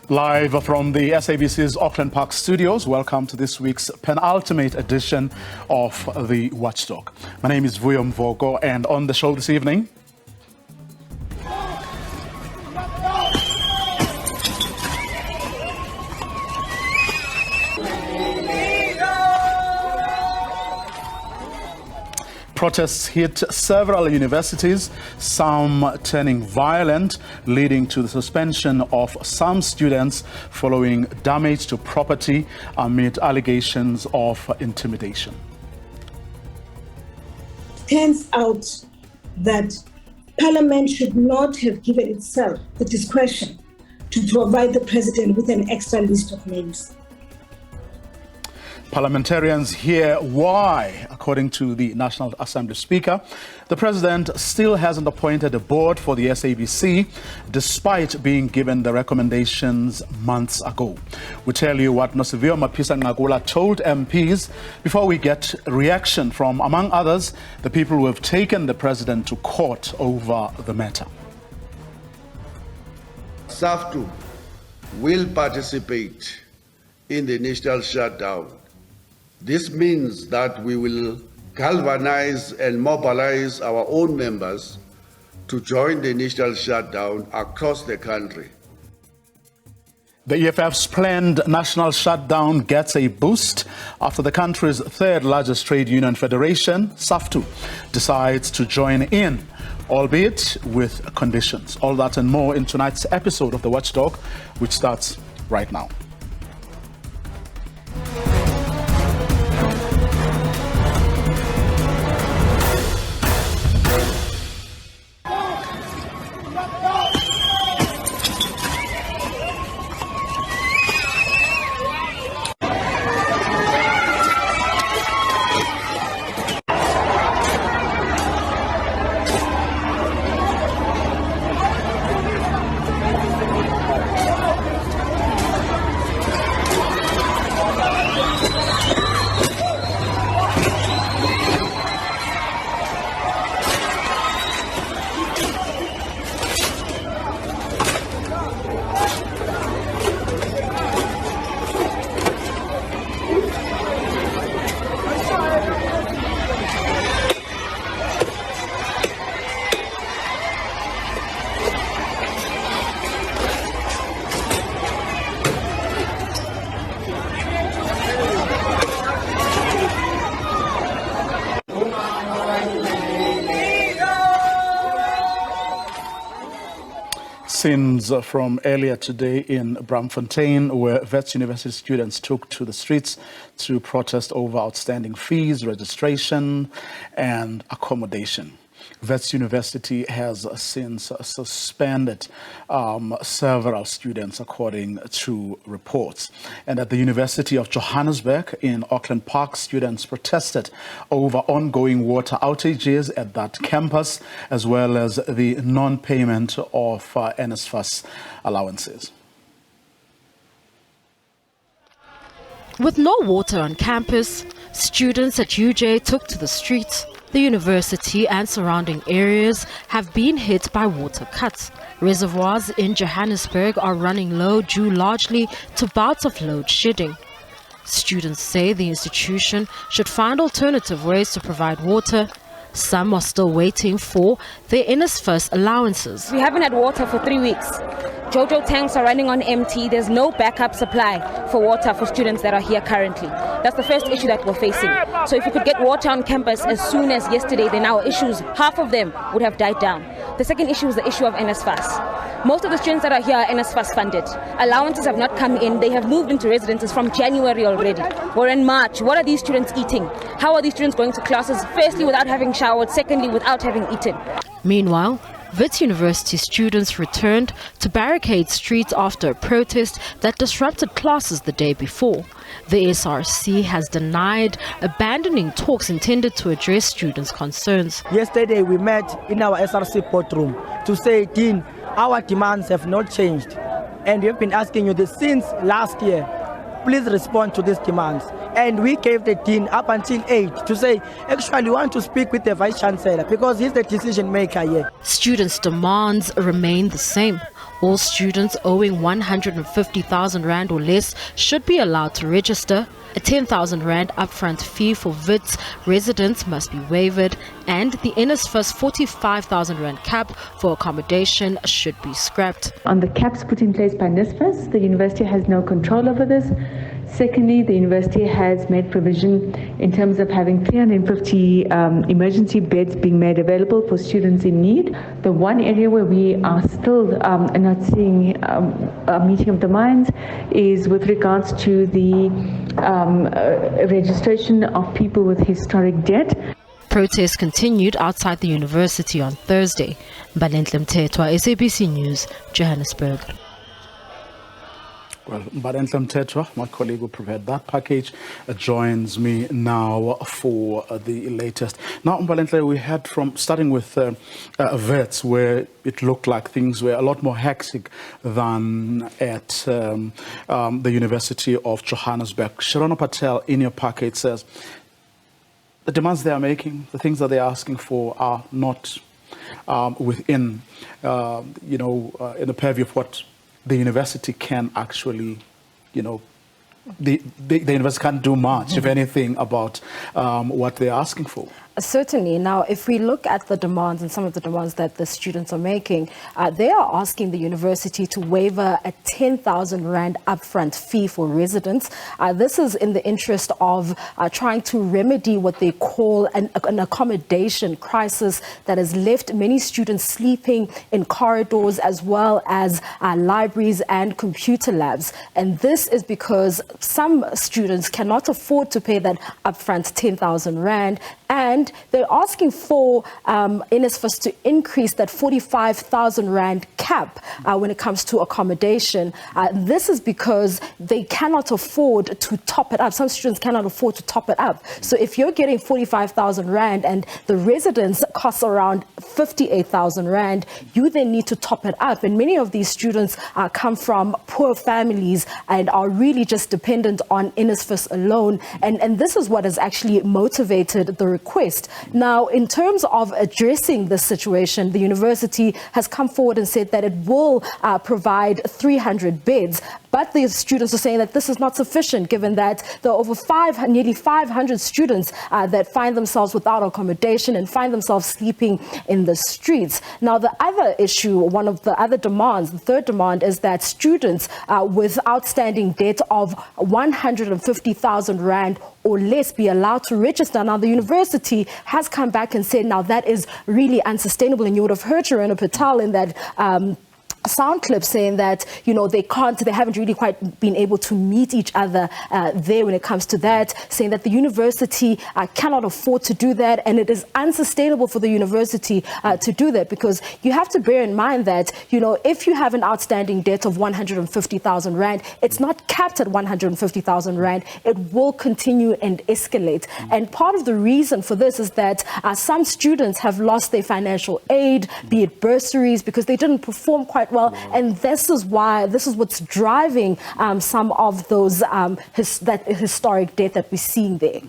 Live from the SABC's Auckland Park studios, welcome to this week's penultimate edition of the Watchdog. My name is Vuyo Mvogo, and on the show this evening, protests hit several universities, some turning violent, leading to the suspension of some students following damage to property amid allegations of intimidation. Turns out that Parliament should not have given itself the discretion to provide the President with an extra list of names. Parliamentarians hear why, according to the National Assembly Speaker, the President still hasn't appointed a board for the SABC, despite being given the recommendations months ago. We tell you what Nosivio Mapisa Ngagula told MPs before we get reaction from, among others, the people who have taken the President to court over the matter. SAFTU will participate in the initial shutdown. This means that we will galvanize and mobilize our own members to join the initial shutdown across the country. The EFF's planned national shutdown gets a boost after the country's third largest trade union federation, SAFTU, decides to join in, albeit with conditions. All that and more in tonight's episode of The Watchdog, which starts right now. Scenes from earlier today in Braamfontein, where Wits University students took to the streets to protest over outstanding fees, registration and accommodation. Wits University has since suspended several students, according to reports. And at the University of Johannesburg in Auckland Park, students protested over ongoing water outages at that campus, as well as the non-payment of NSFAS allowances. With no water on campus, students at UJ took to the streets. The university and surrounding areas have been hit by water cuts. Reservoirs in Johannesburg are running low due largely to bouts of load shedding. Students say the institution should find alternative ways to provide water. Some are still waiting for their NSFAS allowances. We haven't had water for 3 weeks. Jojo tanks are running on empty. There's no backup supply for water for students that are here currently. That's the first issue that we're facing. So if we could get water on campus as soon as yesterday, then our issues, half of them would have died down. The second issue is the issue of NSFAS. Most of the students that are here are NSFAS funded. Allowances have not come in. They have moved into residences from January already. We're in March. What are these students eating? How are these students going to classes? Firstly, without having showered. Secondly, without having eaten. Meanwhile, Wits University students returned to barricade streets after a protest that disrupted classes the day before. The SRC has denied abandoning talks intended to address students' concerns. Yesterday we met in our SRC courtroom to say, Dean, our demands have not changed. And we have been asking you this since last year. Please respond to these demands. And we gave the Dean up until 8 to say, actually, we want to speak with the Vice Chancellor because he's the decision maker here. Students' demands remain the same. All students owing 150,000 Rand or less should be allowed to register. A 10,000 Rand upfront fee for Wits residents must be waived, and the NSFAS 45,000 Rand cap for accommodation should be scrapped. On the caps put in place by NSFAS, the university has no control over this. Secondly, the university has made provision in terms of having 350 emergency beds being made available for students in need. The one area where we are still not seeing a meeting of the minds is with regards to the registration of people with historic debt. Protests continued outside the university on Thursday. Mbalenhle Mthethwa, SABC News, Johannesburg. Well, Mbalenhle Mthethwa, my colleague who prepared that package, joins me now for the latest. Now, Mbalenhle, we had from starting with Wits, where it looked like things were a lot more hectic than at the University of Johannesburg. Sharona Patel, in your package, says the demands they are making, the things that they are asking for, are not within, in the purview of what the university can actually, the university can't do much, if anything, about what they're asking for. Certainly. Now, if we look at the demands and some of the demands that the students are making, they are asking the university to waiver a 10,000 Rand upfront fee for residents. This is in the interest of trying to remedy what they call an accommodation crisis that has left many students sleeping in corridors as well as libraries and computer labs. And this is because some students cannot afford to pay that upfront 10,000 Rand, and they're asking for NSFAS to increase that 45,000 Rand cap when it comes to accommodation. This is because they cannot afford to top it up. Some students cannot afford to top it up. So if you're getting 45,000 Rand and the residence costs around 58,000 Rand, you then need to top it up. And many of these students come from poor families and are really just dependent on NSFAS alone. And this is what has actually motivated the request. Now, in terms of addressing this situation, the university has come forward and said that it will provide 300 beds. But the students are saying that this is not sufficient, given that there are over nearly 500 students that find themselves without accommodation and find themselves sleeping in the streets. Now, the other issue, one of the other demands, the third demand, is that students with outstanding debt of 150,000 Rand or less be allowed to register. Now, the university has come back and said, now that is really unsustainable. And you would have heard Sharona Patel in that sound clip saying that, they haven't really quite been able to meet each other there when it comes to that, saying that the university cannot afford to do that, and it is unsustainable for the university to do that, because you have to bear in mind that, if you have an outstanding debt of 150,000 Rand, it's not capped at 150,000 Rand. It will continue and escalate. And part of the reason for this is that some students have lost their financial aid, be it bursaries, because they didn't perform quite well, and this is what's driving some of those that historic debt that we're seeing there.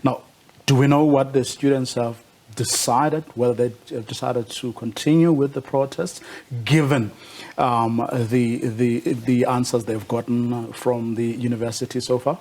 Now, do we know what the students have decided, whether they have decided to continue with the protest, given the answers they've gotten from the university so far?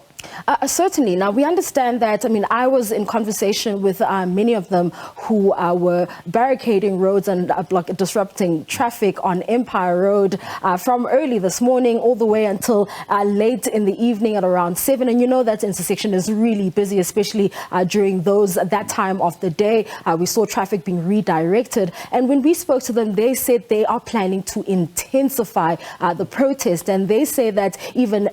Certainly. Now, we understand that, I was in conversation with many of them who were barricading roads and disrupting traffic on Empire Road from early this morning all the way until late in the evening at around 7. And that intersection is really busy, especially during that time of the day. We saw traffic being redirected. And when we spoke to them, they said they are planning to intensify the protest. And they say that even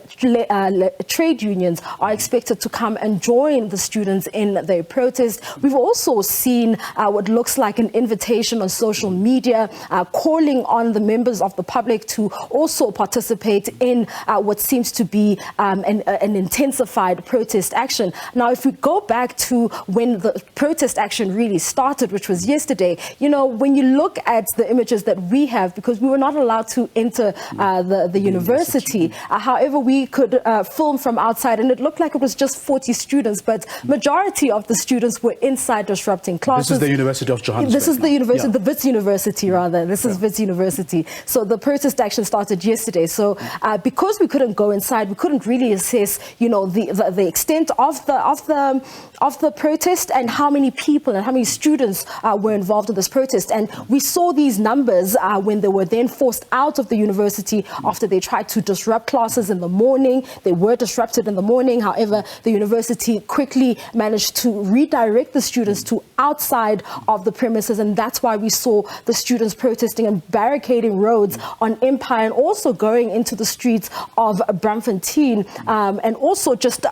trade unions unions are expected to come and join the students in their protest. We've also seen what looks like an invitation on social media calling on the members of the public to also participate in what seems to be an intensified protest action. Now, if we go back to when the protest action really started, which was yesterday, when you look at the images that we have, because we were not allowed to enter the university, however, we could film from outside, and it looked like it was just 40 students, but majority of the students were inside disrupting classes. This is the University of Johannesburg. This is the university, the Wits University, rather. This is Wits University. So the protest action started yesterday. So because we couldn't go inside, we couldn't really assess, the extent of the protest and how many people and how many students were involved in this protest. And we saw these numbers when they were then forced out of the university after they tried to disrupt classes in the morning. They were disrupted in the morning. However, the university quickly managed to redirect the students to outside of the premises, and that's why we saw the students protesting and barricading roads on Empire and also going into the streets of Braamfontein. And also just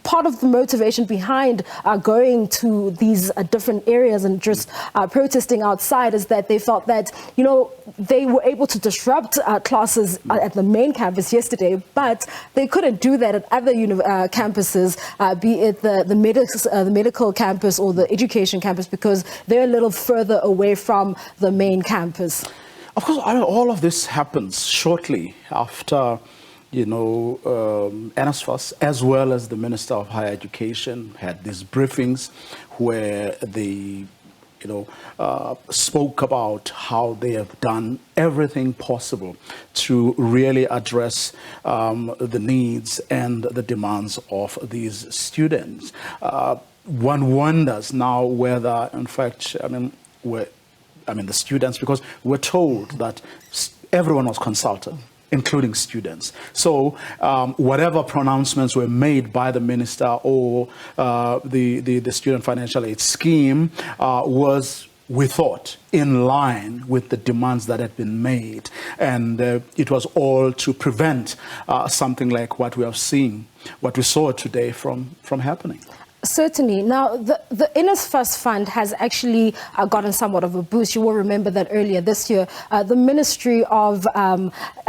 part of the motivation behind going to these different areas and just protesting outside is that they felt that, they were able to disrupt classes at the main campus yesterday, but they couldn't do that at other campuses, be it the medical campus or the education campus, because they're a little further away from the main campus. Of course, all of this happens shortly after, NSFAS, as well as the Minister of Higher Education, had these briefings where they spoke about how they have done everything possible to really address the needs and the demands of these students. One wonders now whether, in fact, the students, because we're told that everyone was consulted, including students. So whatever pronouncements were made by the minister or the student financial aid scheme was, we thought, in line with the demands that had been made. And it was all to prevent something like what we saw today from happening. Certainly. Now, the NSFAS fund has actually gotten somewhat of a boost. You will remember that earlier this year, the Ministry of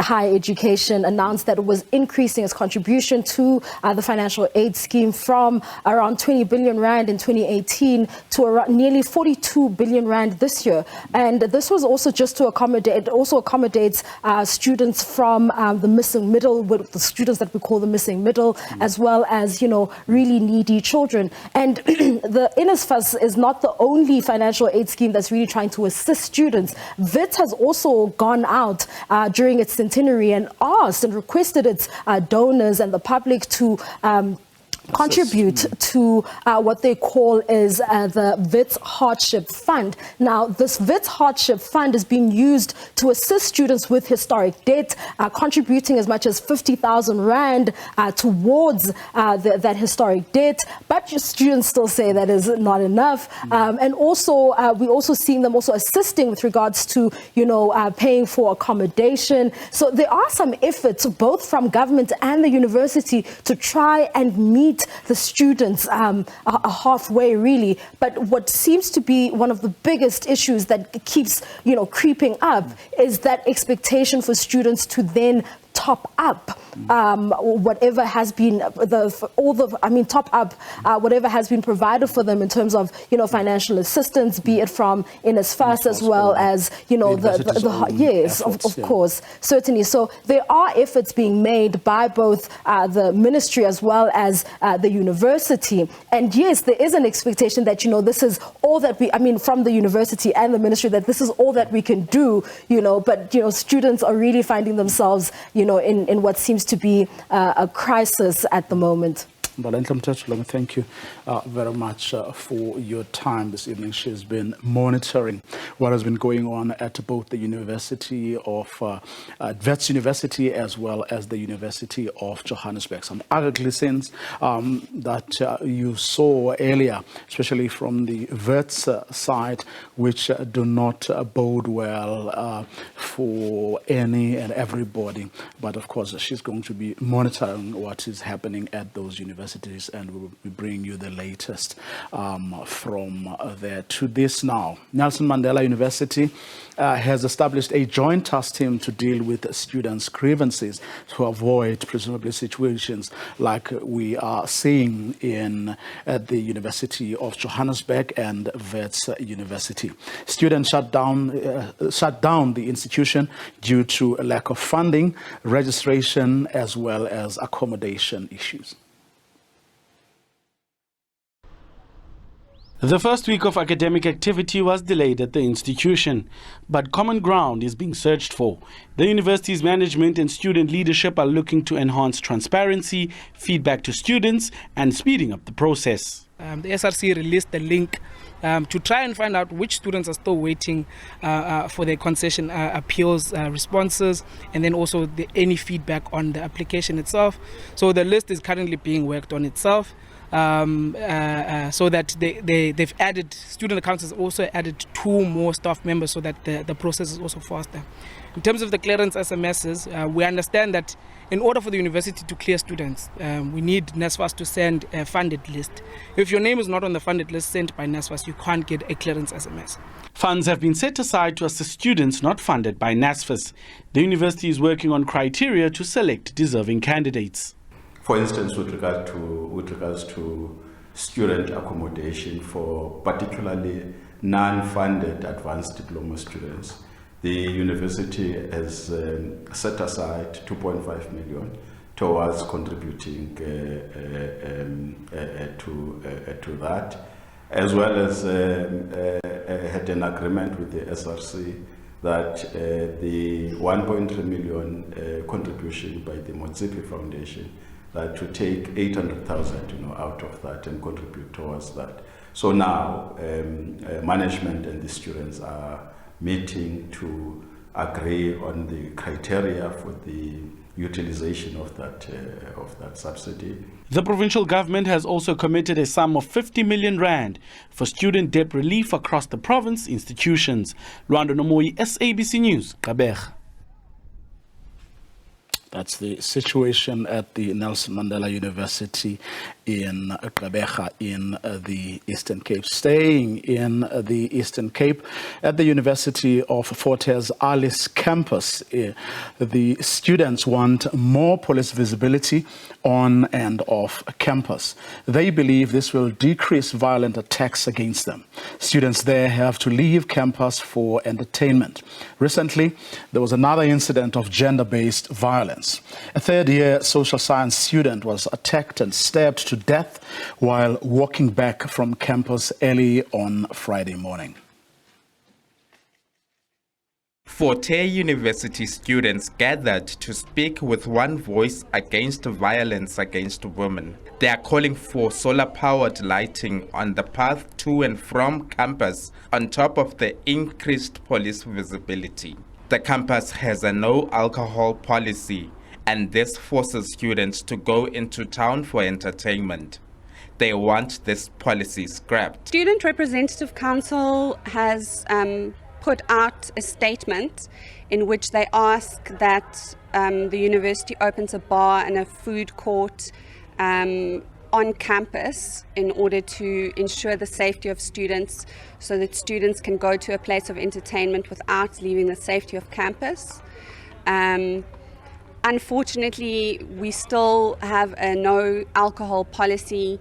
Higher Education announced that it was increasing its contribution to the financial aid scheme from around 20 billion rand in 2018 to around nearly 42 billion rand this year. And this was also just to accommodate, it also accommodates students from the missing middle, with the students that we call the missing middle, as well as, really needy children. And the NSFAS is not the only financial aid scheme that's really trying to assist students. Wits has also gone out during its centenary and asked and requested its donors and the public to contribute to what they call is the Wits Hardship Fund. Now, this Wits Hardship Fund is being used to assist students with historic debt, contributing as much as 50,000 rand towards that historic debt. But students still say that is not enough. And also, we're also seeing them also assisting with regards to, paying for accommodation. So there are some efforts, both from government and the university, to try and meet the students halfway, really. But what seems to be one of the biggest issues that keeps, creeping up is that expectation for students to then top up whatever has been top up whatever has been provided for them in terms of financial assistance, be it from NSFAS as well as of course, certainly. So there are efforts being made by both the ministry as well as the university, and yes, there is an expectation that this is all that from the university and the ministry, that this is all that we can do, but students are really finding themselves in what seems to be a crisis at the moment. Thank you very much for your time this evening. She's been monitoring what has been going on at both the University of Wits University as well as the University of Johannesburg. Some ugly scenes that you saw earlier, especially from the Wits side, which do not bode well for any and everybody. But of course, she's going to be monitoring what is happening at those universities, and we will be bringing you the latest from there. To this now, Nelson Mandela University has established a joint task team to deal with students' grievances to avoid presumably situations like we are seeing at the University of Johannesburg and Wits University. Students shut down the institution due to a lack of funding, registration, as well as accommodation issues. The first week of academic activity was delayed at the institution, but common ground is being searched for. The university's management and student leadership are looking to enhance transparency, feedback to students, and speeding up the process. The SRC released the link to try and find out which students are still waiting for their concession appeals responses, and then also any feedback on the application itself. So the list is currently being worked on itself. So that they've added, student councils also added 2 more staff members so that the process is also faster. In terms of the clearance SMSs, we understand that in order for the university to clear students, we need NSFAS to send a funded list. If your name is not on the funded list sent by NSFAS, you can't get a clearance SMS. Funds have been set aside to assist students not funded by NSFAS. The university is working on criteria to select deserving candidates. For instance, with regards to student accommodation for particularly non-funded advanced diploma students, the university has set aside 2.5 million towards contributing to that, as well as had an agreement with the SRC that the 1.3 million contribution by the Motsepe Foundation, to take 800,000 out of that and contribute towards that. So now management and the students are meeting to agree on the criteria for the utilization of that subsidy. The provincial government has also committed a sum of 50 million rand for student debt relief across the province institutions. Luando Nomoi, SABC News, Gqeberha. That's the situation at the Nelson Mandela University in Gqeberha in the Eastern Cape. Staying in the Eastern Cape, at the University of Fort Hare's Alice campus, the students want more police visibility on and off campus. They believe this will decrease violent attacks against them. Students there have to leave campus for entertainment. Recently, there was another incident of gender-based violence. A third-year social science student was attacked and stabbed to death while walking back from campus early on Friday morning. Fort Hare University students gathered to speak with one voice against violence against women. They are calling for solar-powered lighting on the path to and from campus on top of the increased police visibility. The campus has a no alcohol policy, and this forces students to go into town for entertainment. They want this policy scrapped. Student Representative Council has put out a statement in which they ask that the university opens a bar and a food court on campus in order to ensure the safety of students, so that students can go to a place of entertainment without leaving the safety of campus. Unfortunately, we still have a no alcohol policy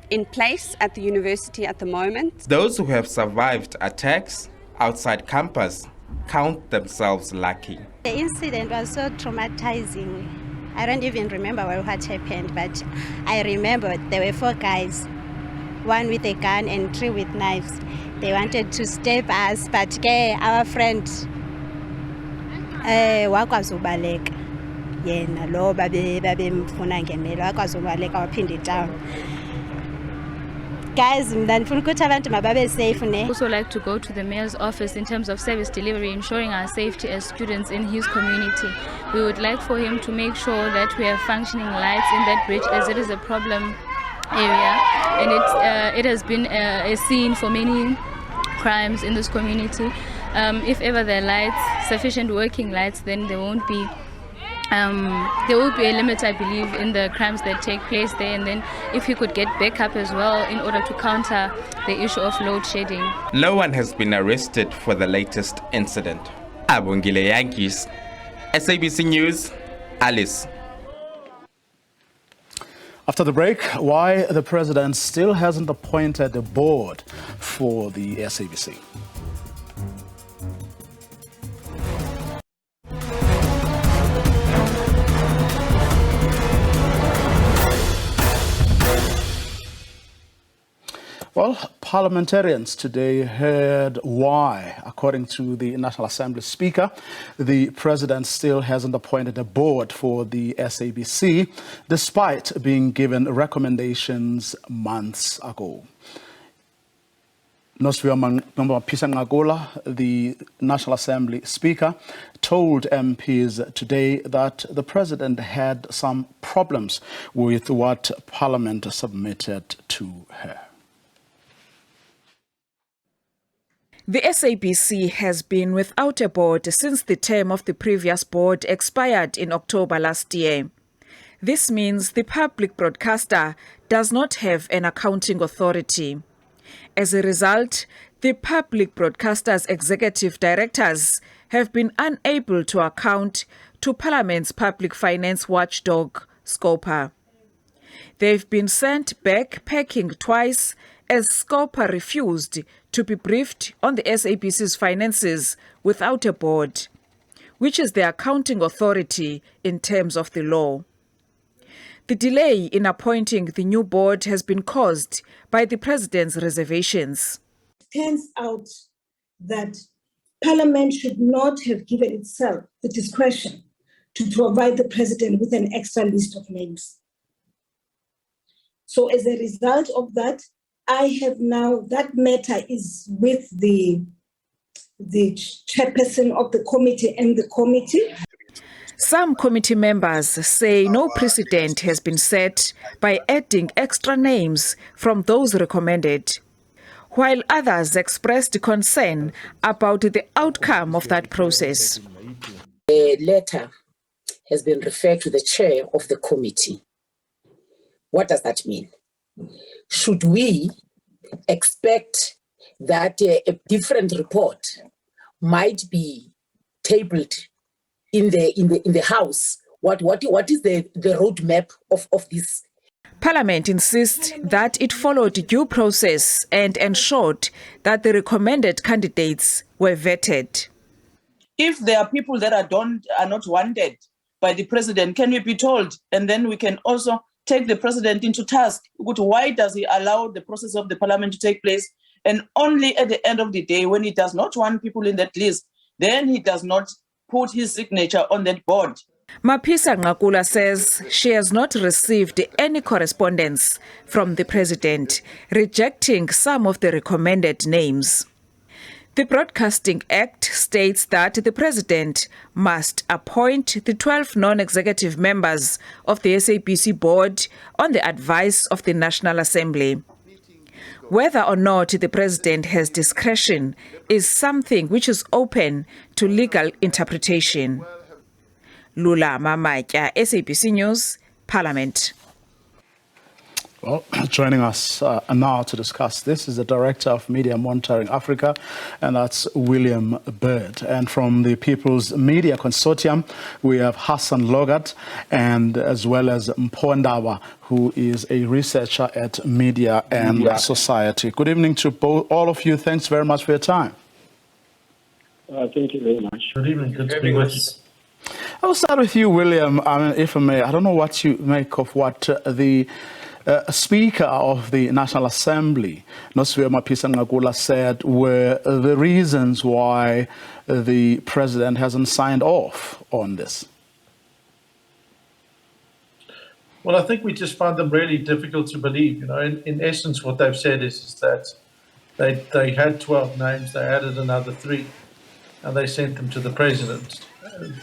in place at the university at the moment. Those who have survived attacks outside campus count themselves lucky. The incident was so traumatizing. I don't even remember what happened, but I remember there were 4 guys, 1 with a gun and 3 with knives. They wanted to stab us, but our friend yena lo babemfuna ngemelo akwazi ubaleka waphinde down. Guys, also like to go to the mayor's office in terms of service delivery, ensuring our safety as students in his community. We would like for him to make sure that we have functioning lights in that bridge, as it is a problem area, and it has been a scene for many crimes in this community. If ever there are lights, sufficient working lights, then there won't be a limit, I believe, in the crimes that take place there. And then if you could get backup as well in order to counter the issue of load shedding. No one has been arrested for the latest incident. Abongile Yankees, SABC News, Alice. After the break, why the president still hasn't appointed a board for the SABC. Well, parliamentarians today heard why, according to the National Assembly Speaker, the president still hasn't appointed a board for the SABC, despite being given recommendations months ago. The National Assembly Speaker told MPs today that the president had some problems with what Parliament submitted to her. The SABC has been without a board since the term of the previous board expired in October last year. This means the public broadcaster does not have an accounting authority. As a result, the public broadcaster's executive directors have been unable to account to Parliament's public finance watchdog, SCOPA. They've been sent back packing twice as SCOPA refused to be briefed on the SABC's finances without a board, which is the accounting authority in terms of the law. The delay in appointing the new board has been caused by the president's reservations. It turns out that Parliament should not have given itself the discretion to provide the president with an extra list of names. So as a result of that, I have now, that matter is with the chairperson of the committee and the committee. Some committee members say no precedent has been set by adding extra names from those recommended, while others expressed concern about the outcome of that process. A letter has been referred to the chair of the committee. What does that mean? Should we expect that a different report might be tabled in the House? What is the roadmap of this? Parliament insists that it followed due process and ensured that the recommended candidates were vetted. If there are people that are not wanted by the president, can we be told? And then we can also take the president into task. Why does he allow the process of the parliament to take place? And only at the end of the day, when he does not want people in that list, then he does not put his signature on that board. Mapisa Ngakula says she has not received any correspondence from the president rejecting some of the recommended names. The Broadcasting Act states that the president must appoint the 12 non-executive members of the SABC board on the advice of the National Assembly. Whether or not the president has discretion is something which is open to legal interpretation. Lula Mamatya, SABC News, Parliament. Well, joining us now to discuss this is the Director of Media Monitoring Africa, and that's William Bird. And from the People's Media Consortium, we have Hassan Logat, and as well as Mpondawa, who is a researcher at Media and Society. Good evening to all of you. Thanks very much for your time. Thank you very much. Good evening. Good to be with you. I'll start with you, William. If I may, I don't know what you make of what the Speaker of the National Assembly, Nosvia Mapisa Ngakula, said were the reasons why the president hasn't signed off on this. Well, I think we just find them really difficult to believe. In essence, what they've said is that they had 12 names, they added another 3, and they sent them to the president.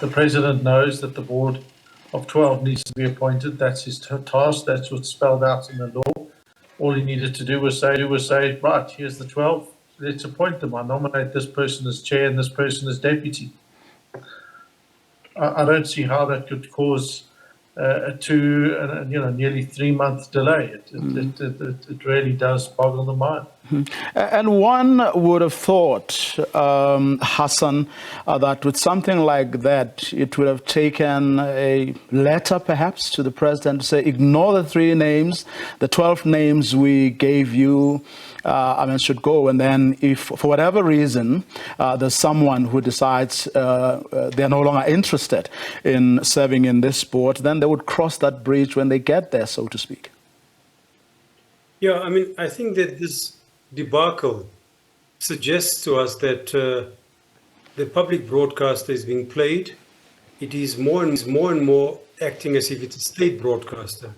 The president knows that the board of 12 needs to be appointed. That's his task. That's what's spelled out in the law. All he needed to do was say, right, here's the 12. Let's appoint them. I nominate this person as chair and this person as deputy. I don't see how that could cause a nearly 3-month delay. It really does boggle the mind. And one would have thought, Hassan, that with something like that, it would have taken a letter perhaps to the president to say, ignore the 3 names, the 12 names we gave you, should go. And then if for whatever reason there's someone who decides they're no longer interested in serving in this board, then they would cross that bridge when they get there, so to speak. Yeah, I think that this debacle suggests to us that the public broadcaster is being played. It is more and more acting as if it's a state broadcaster.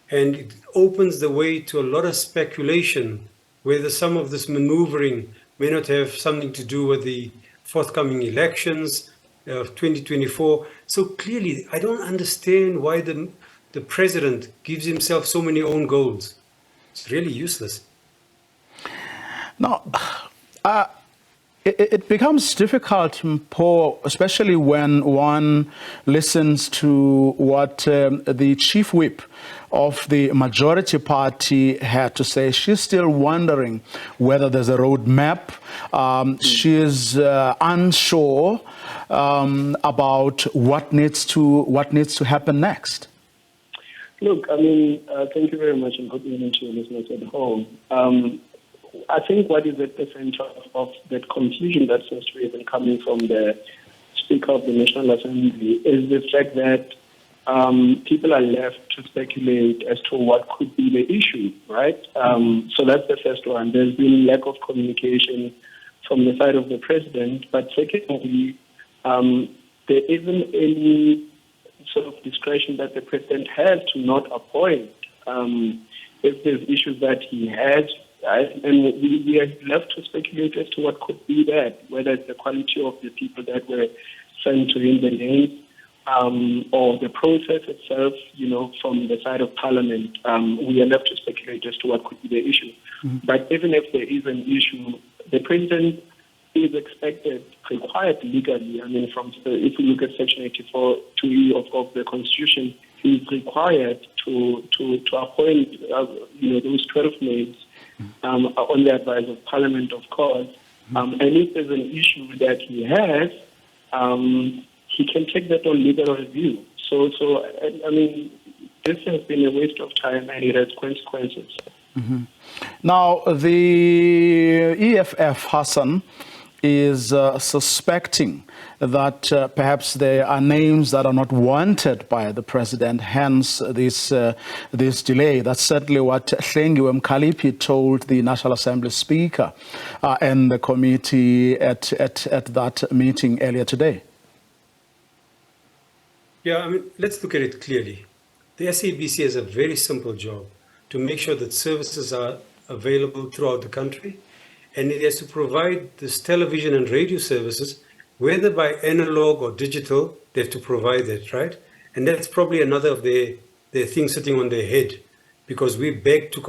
And it opens the way to a lot of speculation whether some of this maneuvering may not have something to do with the forthcoming elections of 2024. So clearly, I don't understand why the president gives himself so many own goals. It's really useless. Now, it becomes difficult, Paul, especially when one listens to what the chief whip of the majority party had to say. She's still wondering whether there's a roadmap. She's unsure about what needs to happen next. Look, thank you very much, and good evening to your listeners at home. I think what is at the center of that confusion that seems to be coming from the Speaker of the National Assembly is the fact that people are left to speculate as to what could be the issue, right? So that's the first one. There's been lack of communication from the side of the president, but secondly, there isn't any sort of discretion that the president has to not appoint if there's issues that he has. Right? And we are left to speculate as to what could be that, whether it's the quality of the people that were sent to him, the names, or the process itself, from the side of Parliament. We are left to speculate as to what could be the issue. Mm-hmm. But even if there is an issue, the president is required legally. If you look at Section 84(2)(e) of the Constitution, he is required to appoint those 12 names on the advice of Parliament, of course. And if there's an issue that he has, he can take that on legal review. So this has been a waste of time, and it has consequences. Mm-hmm. Now, the EFF, Hassan, is suspecting that perhaps there are names that are not wanted by the president, hence this delay. That's certainly what Hlengiwe Mkhaliphi told the National Assembly Speaker and the committee at that meeting earlier today. Yeah, let's look at it clearly. The SABC has a very simple job to make sure that services are available throughout the country, and it has to provide this television and radio services, whether by analog or digital. They have to provide that, right? And that's probably another of their things sitting on their head, because we begged to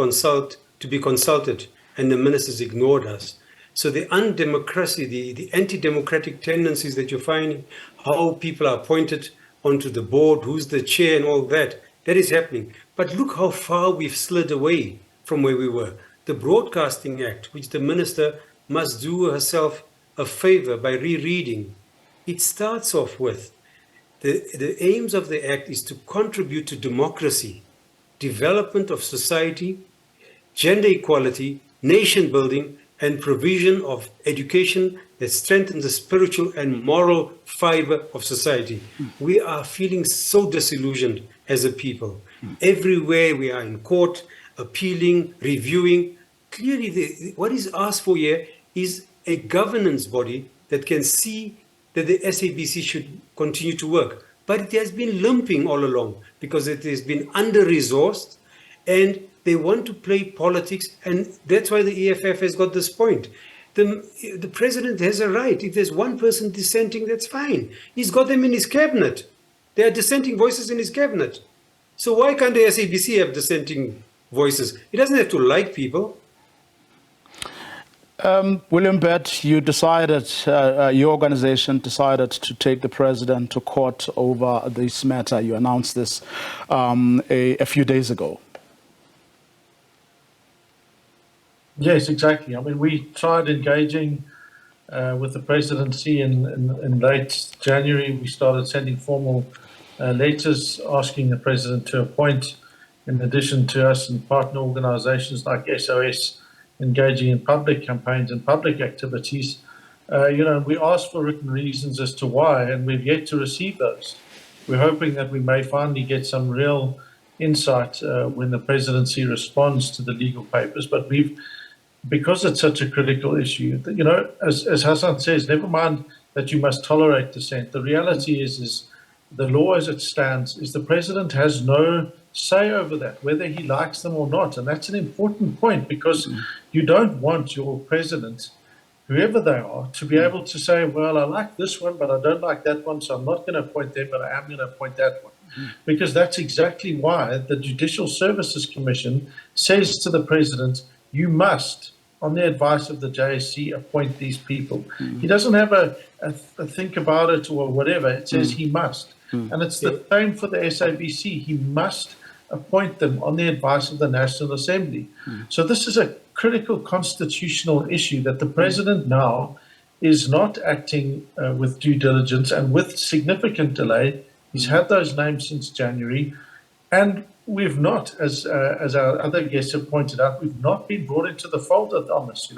be consulted, and the ministers ignored us. So the undemocracy, the anti-democratic tendencies that you're finding, how people are appointed onto the board, who's the chair and all that is happening. But look how far we've slid away from where we were. The Broadcasting Act, which the minister must do herself a favor by rereading, it starts off with the aims of the act is to contribute to democracy, development of society, gender equality, nation building, and provision of education that strengthens the spiritual and moral fiber of society. We are feeling so disillusioned as a people. Everywhere we are in court, appealing, reviewing. Clearly, what is asked for here is a governance body that can see that the SABC should continue to work. but it has been limping all along because it has been under-resourced, and they want to play politics, and that's why the EFF has got this point. The president has a right. If there's one person dissenting, that's fine. He's got them in his cabinet. There are dissenting voices in his cabinet. So why can't the SABC have dissenting voices? He doesn't have to like people. William Bett, you decided, your organization decided to take the president to court over this matter. You announced this a few days ago. Yes, exactly. I mean, we tried engaging with the presidency in late January. We started sending formal letters asking the president to appoint, in addition to us and partner organizations like SOS, engaging in public campaigns and public activities. We asked for written reasons as to why, and we've yet to receive those. We're hoping that we may finally get some real insight when the presidency responds to the legal papers. But because it's such a critical issue, as Hassan says, never mind that you must tolerate dissent. The reality is the law as it stands is the president has no say over that, whether he likes them or not. And that's an important point, because you don't want your president, whoever they are, to be able to say, well, I like this one, but I don't like that one, so I'm not going to appoint them, but I am going to appoint that one. Because that's exactly why the Judicial Services Commission says to the president, you must, on the advice of the JSC, appoint these people. He doesn't have a think about it or whatever. It says he must. And it's the same for the SABC. He must appoint them on the advice of the National Assembly. So this is a critical constitutional issue that the president now is not acting with due diligence and with significant delay. He's had those names since January, and we've not, as our other guests have pointed out, we've not been brought into the fold on this.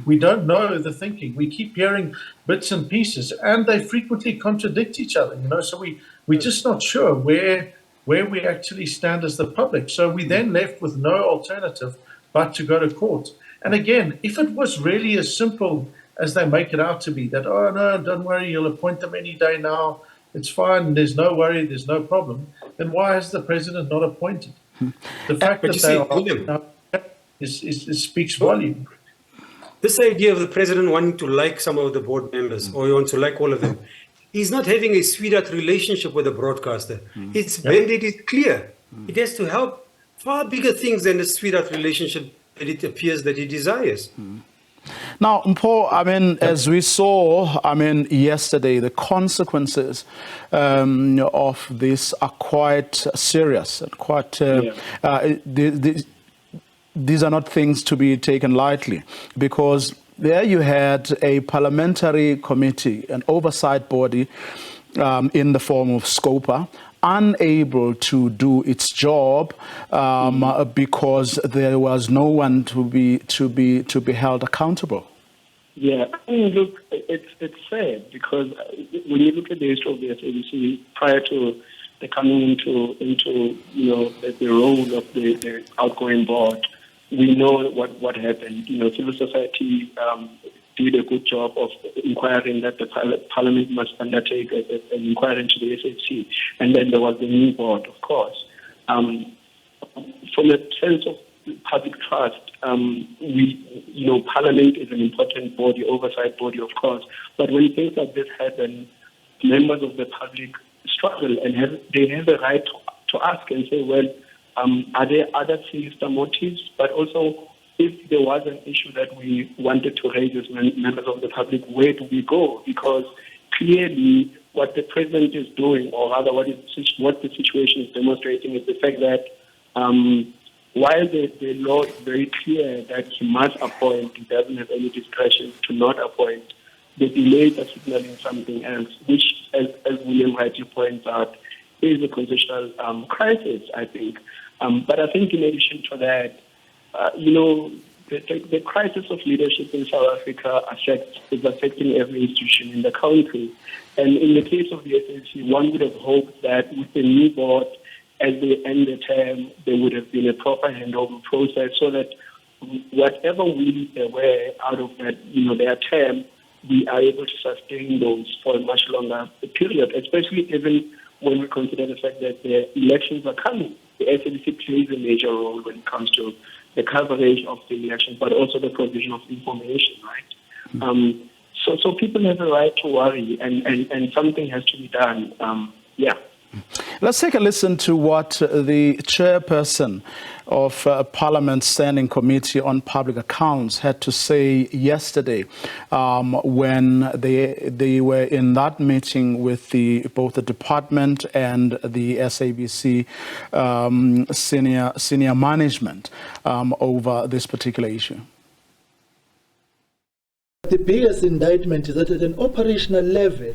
We don't know the thinking. We keep hearing bits and pieces, and they frequently contradict each other. So we're just not sure where we actually stand as the public. So we then left with no alternative but to go to court. And again, if it was really as simple as they make it out to be, that, oh no, don't worry, you'll appoint them any day now, it's fine, there's no worry, there's no problem, then why has the president not appointed? The fact that they are speaks volume. This idea of the president wanting to like some of the board members, or he wants to like all of them, he's not having a sweetheart relationship with the broadcaster. Its mandate is clear. It has to help far bigger things than the sweetheart relationship that it appears that he desires. Now, Mpho, as we saw, yesterday, the consequences of this are quite serious and quite. These are not things to be taken lightly, because there you had a parliamentary committee, an oversight body in the form of SCOPA, unable to do its job because there was no one to be held accountable. Yeah, look, it's sad, because when you look at the history of the SABC prior to the coming into the role of the outgoing board, we know what happened. Civil society did a good job of inquiring that the parliament must undertake an inquiry into the SABC, and then there was the new board, of course. From a sense of public trust, Parliament is an important body, oversight body, of course. But when things like this happen, members of the public struggle, and they have a right to ask and say, well, are there other sinister motives? But also, if there was an issue that we wanted to raise as members of the public, where do we go? Because clearly, what the president is doing, or rather what the situation is demonstrating, is the fact that while the law is very clear that he must appoint, he doesn't have any discretion to not appoint, the delays are signaling something else, which, as William rightly points out, is a constitutional crisis, I think. But I think in addition to that, the crisis of leadership in South Africa is affecting every institution in the country. And in the case of the SABC, one would have hoped that with the new board, as they end the term, there would have been a proper handover process, so that whatever wins there were out of that, their term, we are able to sustain those for a much longer period, especially even when we consider the fact that the elections are coming. The SABC plays a major role when it comes to the coverage of the elections, but also the provision of information, right? So people have a right to worry, and something has to be done. Let's take a listen to what the chairperson of Parliament's Standing Committee on Public Accounts had to say yesterday when they were in that meeting with both the department and the SABC senior management over this particular issue. The biggest indictment is that at an operational level,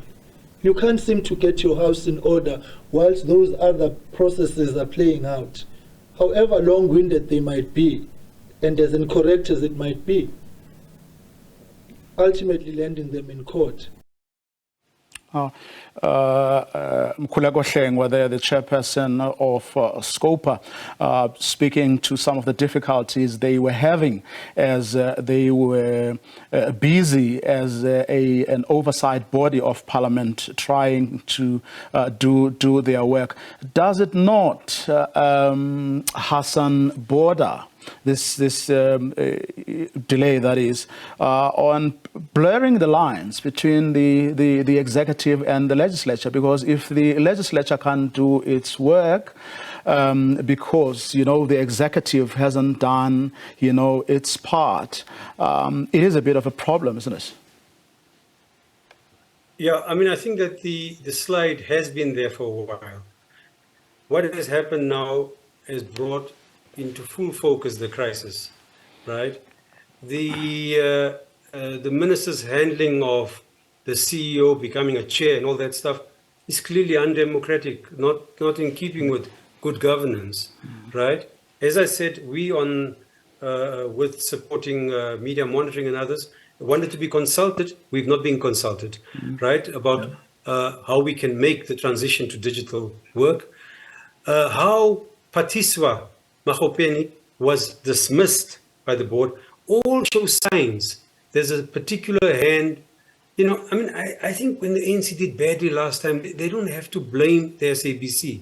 you can't seem to get your house in order whilst those other processes are playing out, however long-winded they might be, and as incorrect as it might be, ultimately landing them in court. Mkhuleko Hlengwa there, the chairperson of SCOPA, speaking to some of the difficulties they were having as they were busy as an oversight body of Parliament trying to do their work. Does it not, Hassan, border this delay, that is, on blurring the lines between the executive and the legislature? Because if the legislature can't do its work because, the executive hasn't done, its part, it is a bit of a problem, isn't it? Yeah, I mean, I think that the slide has been there for a while. What has happened now has brought into full focus the crisis, right? The minister's handling of the CEO becoming a chair and all that stuff is clearly undemocratic, not in keeping with good governance, right? As I said, we with supporting media monitoring and others wanted to be consulted. We've not been consulted, right, about how we can make the transition to digital work. How Patiswa Mahopeni was dismissed by the board, all show signs. There's a particular hand, I think when the ANC did badly last time, they don't have to blame the SABC.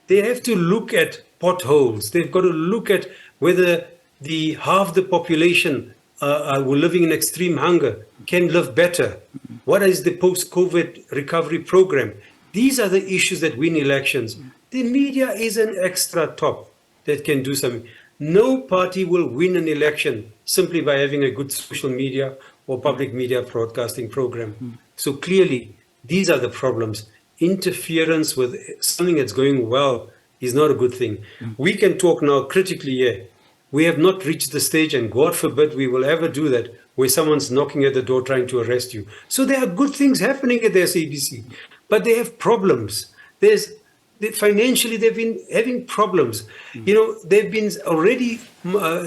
They have to look at potholes. They've got to look at whether the half the population who are living in extreme hunger can live better. What is the post-COVID recovery program? These are the issues that win elections. The media is an extra top that can do something. No party will win an election simply by having a good social media or public media broadcasting program. So clearly, these are the problems. Interference with something that's going well is not a good thing. We can talk now critically here. We have not reached the stage, and God forbid we will ever do that, where someone's knocking at the door trying to arrest you. So there are good things happening at the SABC, but they have problems. Financially, they've been having problems. They've been already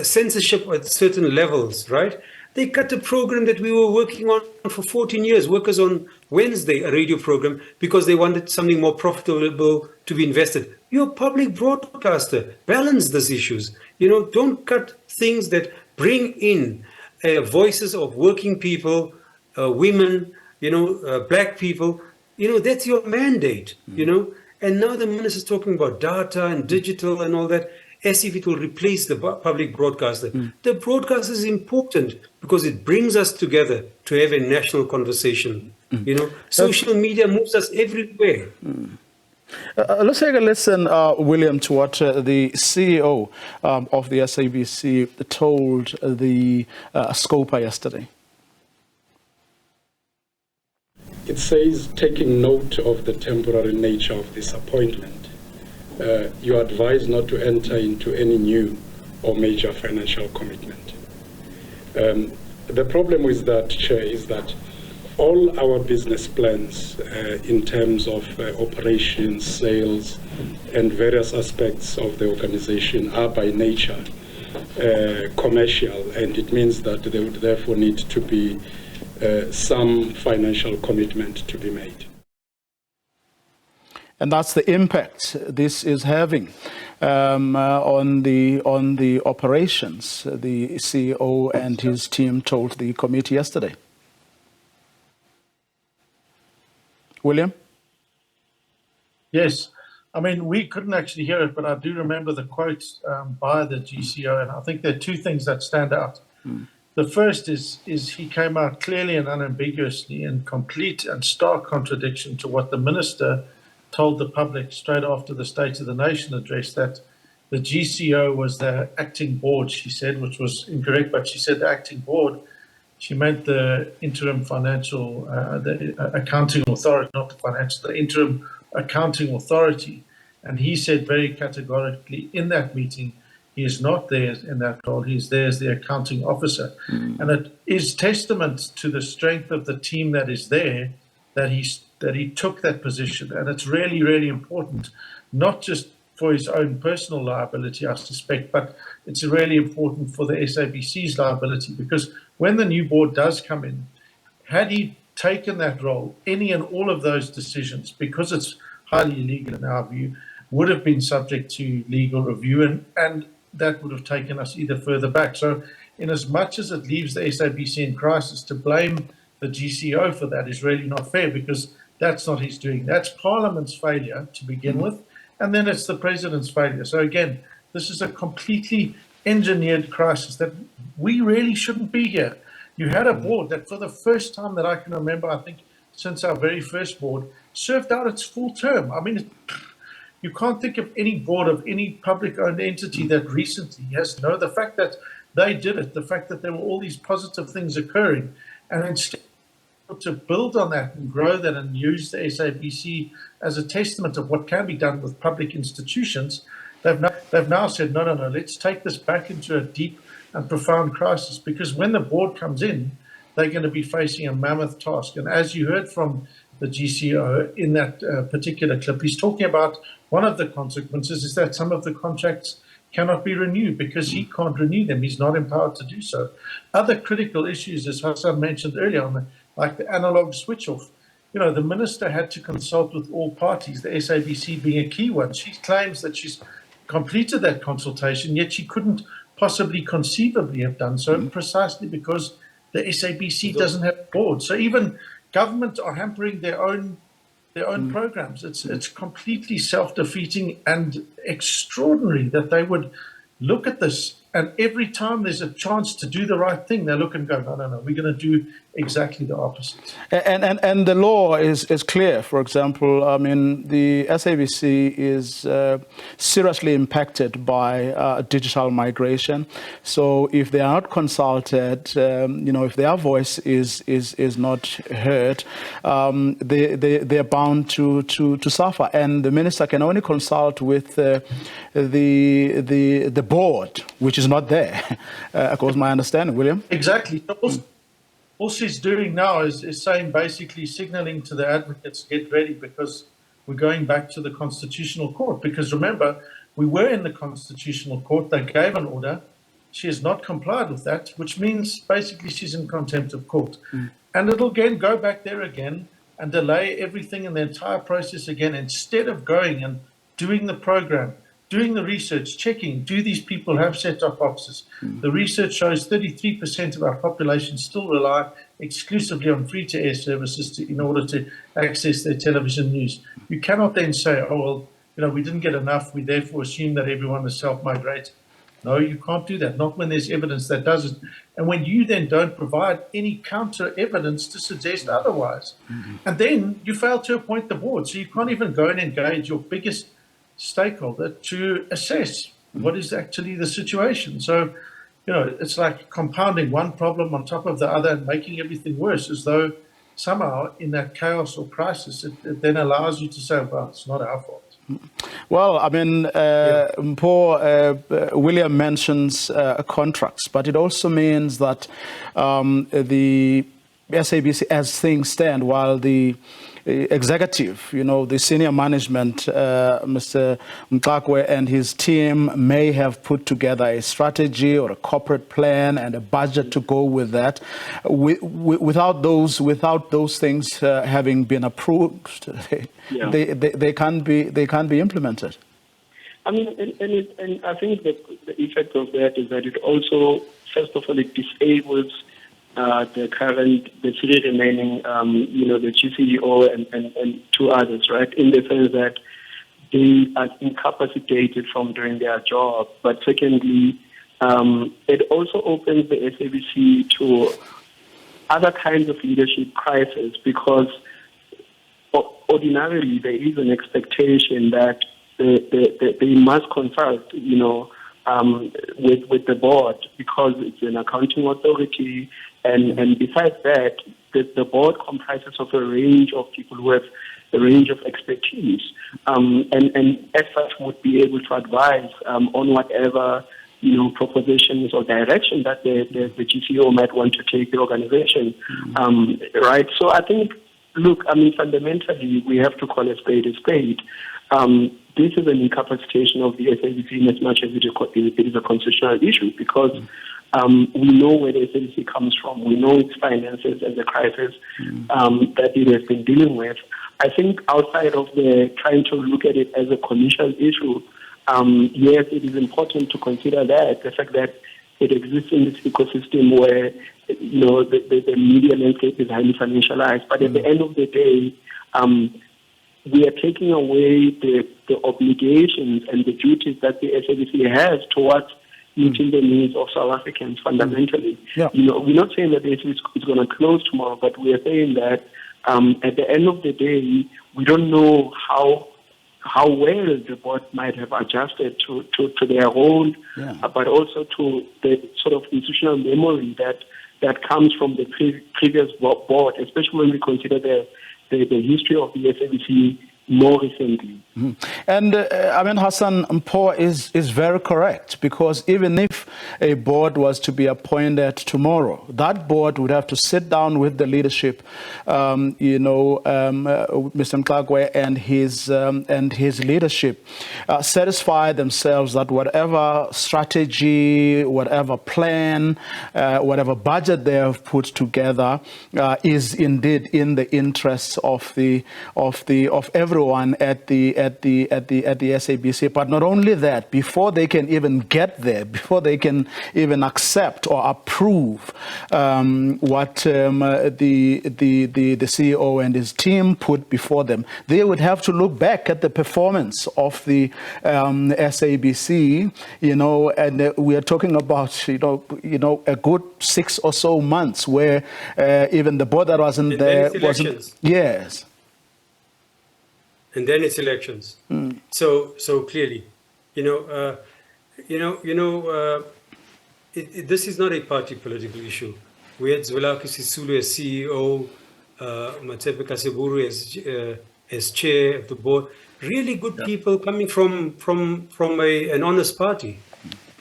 censorship at certain levels, right? They cut a program that we were working on for 14 years, Workers on Wednesday, a radio program, because they wanted something more profitable to be invested. You're a public broadcaster. Balance these issues. Don't cut things that bring in voices of working people, women, black people. That's your mandate, And now the minister's talking about data and digital and all that, as if it will replace the public broadcaster. The broadcaster is important because it brings us together to have a national conversation. Social media moves us everywhere. Let's take a listen, William, to what the CEO of the SABC told the SCOPA yesterday. It says, taking note of the temporary nature of this appointment, you are advised not to enter into any new or major financial commitment. The problem with that, Chair, is that all our business plans in terms of operations, sales, and various aspects of the organization are by nature commercial, and it means that there would therefore need to be some financial commitment to be made. And that's the impact this is having on the operations, the CEO and his team told the committee yesterday. William? Yes. I mean, we couldn't actually hear it, but I do remember the quote by the GCO, and I think there are two things that stand out. The first is he came out clearly and unambiguously in complete and stark contradiction to what the minister told the public straight after the State of the Nation address, that the GCO was the acting board, she said, which was incorrect, but she said the acting board. She meant the interim financial, the accounting authority, not the financial, the interim accounting authority. And he said very categorically in that meeting, he is not there in that role. He's there as the accounting officer. And it is testament to the strength of the team that is there that he took that position. And it's really, really important, not just for his own personal liability, I suspect, but it's really important for the SABC's liability, because when the new board does come in, had he taken that role, any and all of those decisions, because it's highly illegal in our view, would have been subject to legal review, and that would have taken us either further back. So in as much as it leaves the SABC in crisis, to blame the GCO for that is really not fair, because that's not his doing. That's Parliament's failure to begin with, and then it's the President's failure. So again, this is a completely engineered crisis that we really shouldn't be here. You had a board that for the first time that I can remember, I think since our very first board, served out its full term. I mean, you can't think of any board of any public-owned entity that recently has, the fact that they did it, the fact that there were all these positive things occurring, and instead to build on that and grow that and use the SABC as a testament of what can be done with public institutions, they've now said, no, let's take this back into a deep and profound crisis, because when the board comes in, they're going to be facing a mammoth task. And as you heard from the GCO in that particular clip, he's talking about one of the consequences is that some of the contracts cannot be renewed because he can't renew them. He's not empowered to do so. Other critical issues, as Hassan mentioned earlier, like the analog switch off. The minister had to consult with all parties, the SABC being a key one. She claims that she's completed that consultation, yet she couldn't possibly conceivably have done so, precisely because the SABC doesn't have a board. So even government are hampering their own programs. It's completely self-defeating and extraordinary that they would look at this, and every time there's a chance to do the right thing, they look and go, no, we're going to do exactly the opposite. And the law is clear. For example, I mean, the SABC is seriously impacted by digital migration. So if they are not consulted, if their voice is not heard, they're bound to suffer. And the minister can only consult with the board, which is not there, according to my understanding. William? Exactly. All she's doing now is saying, basically signaling to the advocates, get ready, because we're going back to the Constitutional Court. Because remember, we were in the Constitutional Court. They gave an order. She has not complied with that, which means basically she's in contempt of court. And it'll again go back there again and delay everything and the entire process again, instead of going and doing the program, doing the research, checking, do these people have set-top boxes? The research shows 33% of our population still rely exclusively on free-to-air services in order to access their television news. You cannot then say, we didn't get enough, we therefore assume that everyone is self-migrating. No, you can't do that, not when there's evidence that does it. And when you then don't provide any counter-evidence to suggest otherwise. And then you fail to appoint the board, so you can't even go and engage your biggest stakeholder to assess what is actually the situation. So, it's like compounding one problem on top of the other and making everything worse, as though somehow in that chaos or crisis, it then allows you to say, well, it's not our fault. Well, I mean, William mentions contracts, but it also means that the SABC, as things stand, while the executive, the senior management, Mr. Mxakwe and his team may have put together a strategy or a corporate plan and a budget to go with that. Without those things having been approved, they can't be implemented. I mean, and I think that the effect of that is that it also, first of all, it disables the three remaining, the GCEO and two others, right? In the sense that they are incapacitated from doing their job. But secondly, it also opens the SABC to other kinds of leadership crisis, because ordinarily there is an expectation that they must consult, with the board, because it's an accounting authority, and besides that, the board comprises of a range of people who have a range of expertise, and as such would be able to advise on whatever propositions or direction that the GCO might want to take the organization, right? So I think, fundamentally, we have to call a spade a spade. This is an incapacitation of the SABC in as much as it is a constitutional issue, because we know where the SABC comes from. We know its finances and the crisis that it has been dealing with. I think outside of trying to look at it as a commercial issue, yes, it is important to consider the fact that it exists in this ecosystem where the media landscape is highly financialized. But at the end of the day, we are taking away the obligations and the duties that the SABC has towards meeting the needs of South Africans fundamentally. Yeah. We're not saying that the SABC is going to close tomorrow, but we are saying that at the end of the day, we don't know how well the board might have adjusted to their role, but also to the sort of institutional memory that comes from the previous board, especially when we consider the history of the SABC more recently. And Hassan Mpho is very correct, because even if a board was to be appointed tomorrow, that board would have to sit down with the leadership, Mr. Mkagwe and his leadership, satisfy themselves that whatever strategy, whatever plan, whatever budget they have put together is indeed in the interests of everyone at the SABC. But not only that, before they can even get there, before they can even accept or approve what the CEO and his team put before them, they would have to look back at the performance of the SABC, and we are talking about a good 6 or so months where even the board that wasn't there wasn't. Yes. And then it's elections. So clearly, this is not a party political issue. We had Zwelakis Sisulu as CEO, Matsepe Kaseburu as chair of the board. Really good people coming from an honest party,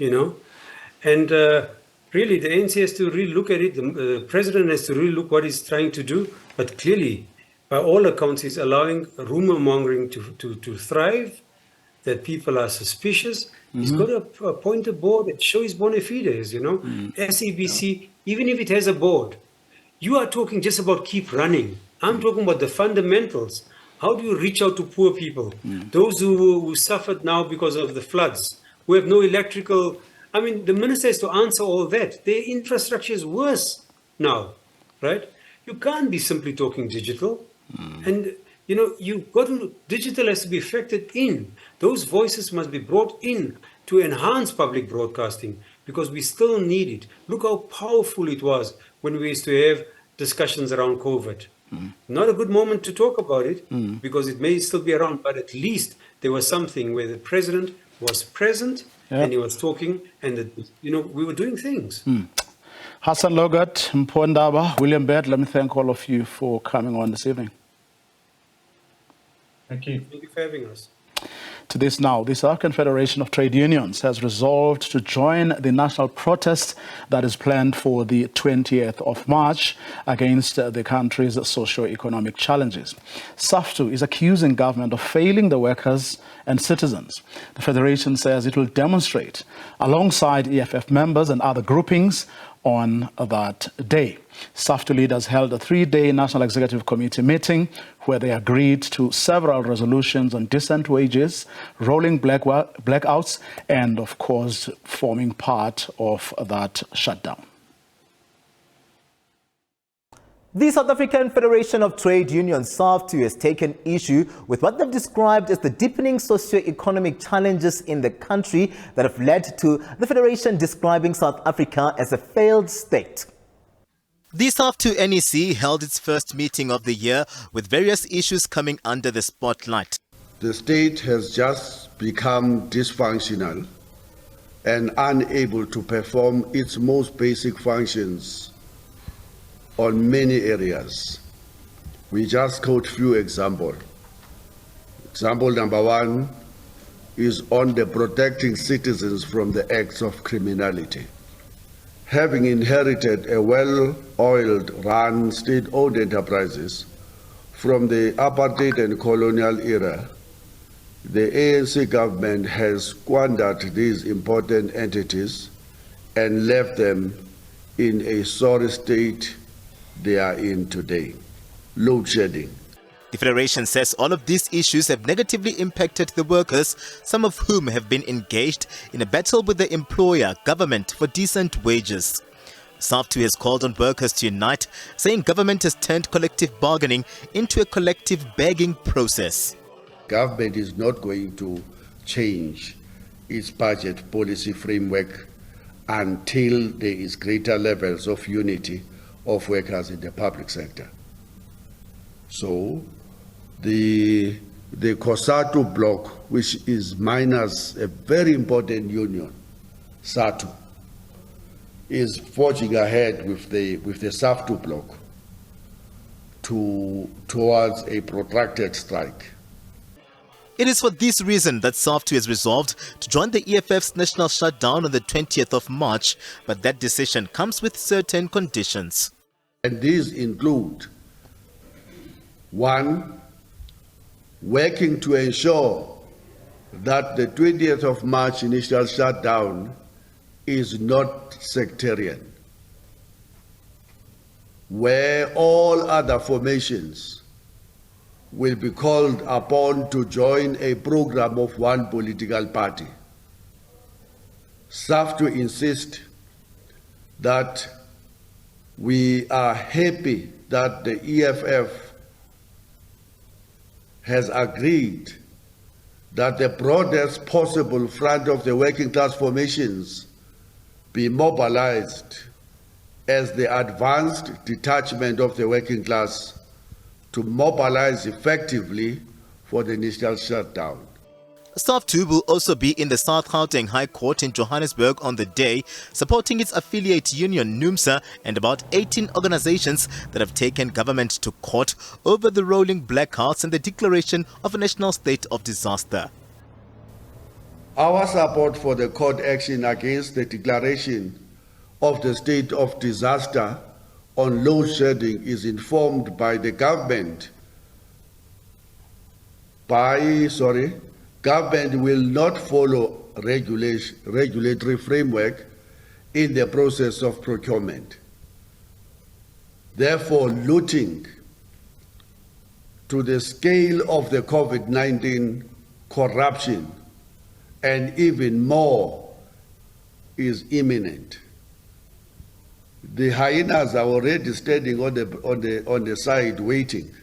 And really, the ANC has to really look at it. The president has to really look what he's trying to do. But clearly, by all accounts, he's allowing rumor mongering to thrive, that people are suspicious. He's got to appoint a board that shows bona fides, SABC, even if it has a board, you are talking just about keep running. I'm talking about the fundamentals. How do you reach out to poor people? Those who suffered now because of the floods, who have no electrical. The minister has to answer all that. Their infrastructure is worse now, right? You can't be simply talking digital. And, digital has to be factored in. Those voices must be brought in to enhance public broadcasting, because we still need it. Look how powerful it was when we used to have discussions around COVID. Not a good moment to talk about it, because it may still be around, but at least there was something where the president was present and he was talking, and we were doing things. Hassan Logat, Mpho Ndaba, William Bett, let me thank all of you for coming on this evening. Thank you. Thank you for having us. To this now, the South African Federation of Trade Unions has resolved to join the national protest that is planned for the 20th of March against the country's socio-economic challenges. SAFTU is accusing government of failing the workers and citizens. The federation says it will demonstrate alongside EFF members and other groupings on that day. SAFTU leaders held a 3-day National Executive Committee meeting where they agreed to several resolutions on decent wages, rolling blackouts, and of course forming part of that shutdown. The South African Federation of Trade Unions, SAFTU, has taken issue with what they've described as the deepening socio-economic challenges in the country that have led to the Federation describing South Africa as a failed state. The SAFTU NEC held its first meeting of the year with various issues coming under the spotlight. The state has just become dysfunctional and unable to perform its most basic functions on many areas. We just quote few examples. Example number one is on the protecting citizens from the acts of criminality. Having inherited a well-oiled run state-owned enterprises from the apartheid and colonial era, the ANC government has squandered these important entities and left them in a sorry state they are in today. Load shedding. The Federation says all of these issues have negatively impacted the workers, some of whom have been engaged in a battle with the employer, government, for decent wages. SAFTU has called on workers to unite, saying government has turned collective bargaining into a collective begging process. Government is not going to change its budget policy framework until there is greater levels of unity of workers in the public sector. So the COSATU bloc, which is minus a very important union, SATU, is forging ahead with the SAFTU bloc towards a protracted strike. It is for this reason that SAFTU has resolved to join the EFF's national shutdown on the 20th of March, but that decision comes with certain conditions. And these include: one, working to ensure that the 20th of March initial shutdown is not sectarian, where all other formations will be called upon to join a program of one political party. SAFTU insists that we are happy that the EFF has agreed that the broadest possible front of the working class formations be mobilized as the advanced detachment of the working class to mobilize effectively for the initial shutdown. SAFTU will also be in the South Gauteng High Court in Johannesburg on the day, supporting its affiliate union NUMSA and about 18 organizations that have taken government to court over the rolling blackouts and the declaration of a national state of disaster. Our support for the court action against the declaration of the state of disaster on load shedding is informed by the government. Government will not follow regulatory framework in the process of procurement. Therefore, looting to the scale of the COVID-19 corruption and even more is imminent. The hyenas are already standing on the side waiting,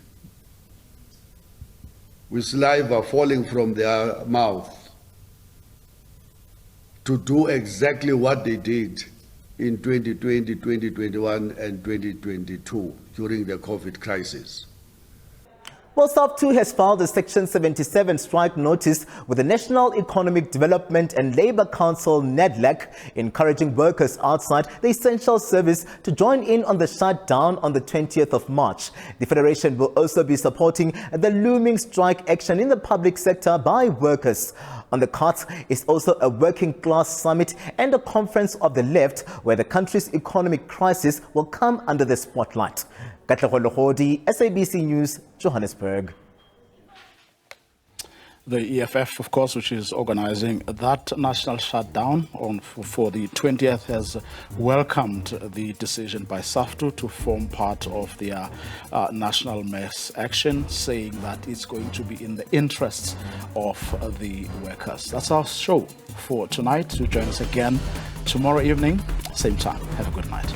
with saliva falling from their mouth, to do exactly what they did in 2020, 2021, and 2022 during the COVID crisis. Well, SAFTU has filed a Section 77 strike notice with the National Economic Development and Labour Council, NEDLAC, encouraging workers outside the essential service to join in on the shutdown on the 20th of March. The Federation will also be supporting the looming strike action in the public sector by workers. On the cards is also a working class summit and a conference of the left where the country's economic crisis will come under the spotlight. SABC News, Johannesburg. The EFF, of course, which is organizing that national shutdown for the 20th, has welcomed the decision by SAFTU to form part of their national mass action, saying that it's going to be in the interests of the workers. That's our show for tonight. Do join us again tomorrow evening, same time. Have a good night.